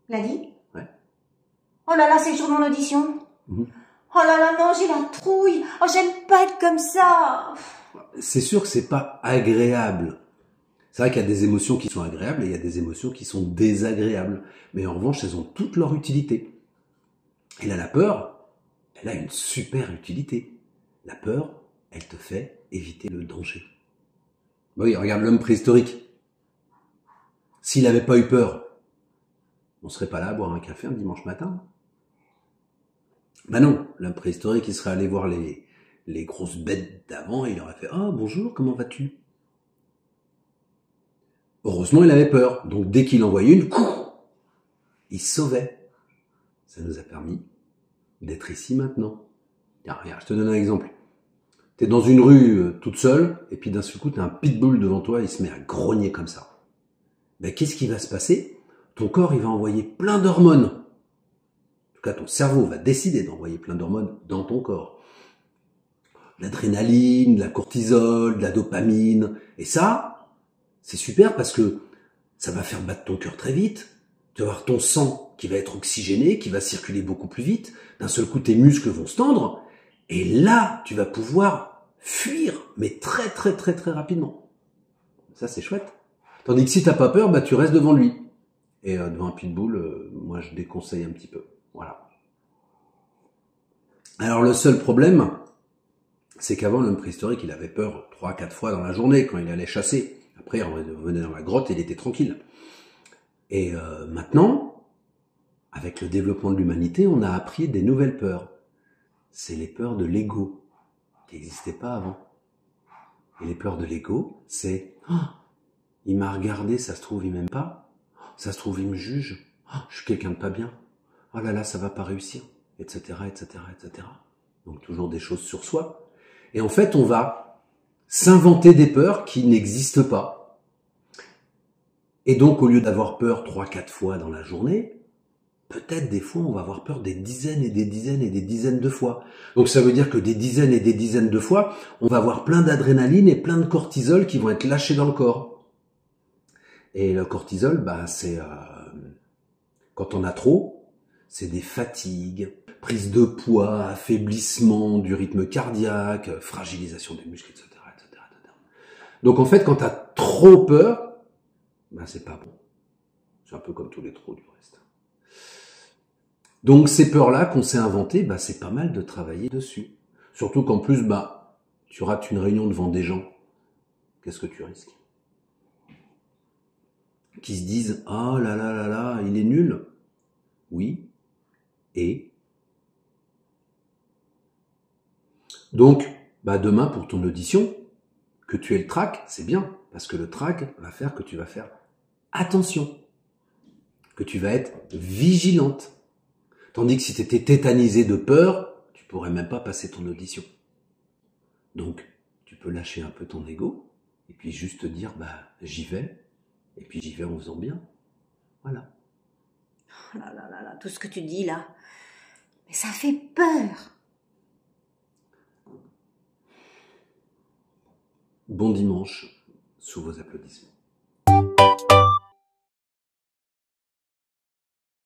L'a dit? Ouais. Oh là là, c'est le jour de mon audition. Mmh. Oh là là, non, j'ai la trouille. Oh, j'aime pas être comme ça. C'est sûr que c'est pas agréable. C'est vrai qu'il y a des émotions qui sont agréables et il y a des émotions qui sont désagréables. Mais en revanche, elles ont toute leur utilité. Et là, la peur, elle a une super utilité. La peur, elle te fait éviter le danger. Oui, regarde l'homme préhistorique. S'il n'avait pas eu peur, on serait pas là à boire un café un dimanche matin. Ben non, l'homme préhistorique, il serait allé voir les grosses bêtes d'avant et il aurait fait « Ah, bonjour, comment vas-tu ?» Heureusement, il avait peur. Donc, dès qu'il en voyait une, il se sauvait. Ça nous a permis d'être ici maintenant. Tiens, regarde, je te donne un exemple. T'es dans une rue toute seule, et puis d'un seul coup, t'as un pitbull devant toi, il se met à grogner comme ça. Ben, qu'est-ce qui va se passer? Ton corps, il va envoyer plein d'hormones. En tout cas, ton cerveau va décider d'envoyer plein d'hormones dans ton corps. L'adrénaline, de la cortisol, de la dopamine. Et ça, c'est super parce que ça va faire battre ton cœur très vite. Tu vas avoir ton sang qui va être oxygéné, qui va circuler beaucoup plus vite. D'un seul coup, tes muscles vont se tendre. Et là, tu vas pouvoir fuir, mais très très très très rapidement. Ça, c'est chouette. Tandis que si t'as pas peur, bah tu restes devant lui. Et devant un pitbull, moi je déconseille un petit peu. Voilà. Alors le seul problème, c'est qu'avant l'homme préhistorique, il avait peur 3-4 fois dans la journée quand il allait chasser. Après, il revenait dans la grotte et il était tranquille. Et maintenant, avec le développement de l'humanité, on a appris des nouvelles peurs. C'est les peurs de l'ego, qui n'existaient pas avant. Et les peurs de l'ego, c'est « Oh, il m'a regardé, ça se trouve, il m'aime pas. Ça se trouve, il me juge. Oh, je suis quelqu'un de pas bien. Oh là là, ça va pas réussir. » Etc., etc., etc. Donc toujours des choses sur soi. Et en fait, on va s'inventer des peurs qui n'existent pas. Et donc, au lieu d'avoir peur 3-4 fois dans la journée, peut-être des fois, on va avoir peur des dizaines et des dizaines et des dizaines de fois. Donc ça veut dire que des dizaines et des dizaines de fois, on va avoir plein d'adrénaline et plein de cortisol qui vont être lâchés dans le corps. Et le cortisol, bah, c'est quand on a trop, c'est des fatigues, prise de poids, affaiblissement du rythme cardiaque, fragilisation des muscles, etc., etc., etc. Donc en fait, quand tu as trop peur, bah, c'est pas bon. C'est un peu comme tous les trop du reste. Donc ces peurs-là qu'on s'est inventées, bah, c'est pas mal de travailler dessus. Surtout qu'en plus, bah, tu rates une réunion devant des gens. Qu'est-ce que tu risques? Qui se disent « Oh là là là là, il est nul !» Oui. Et donc, bah, demain pour ton audition, que tu aies le trac, c'est bien. Parce que le trac va faire que tu vas faire attention. Que tu vas être vigilante. Tandis que si tu étais tétanisé de peur, tu pourrais même pas passer ton audition. Donc, tu peux lâcher un peu ton ego et puis juste te dire, bah, j'y vais. Et puis j'y vais en faisant bien. Voilà. Oh là là là là, tout ce que tu dis là, mais ça fait peur. Bon dimanche, sous vos applaudissements.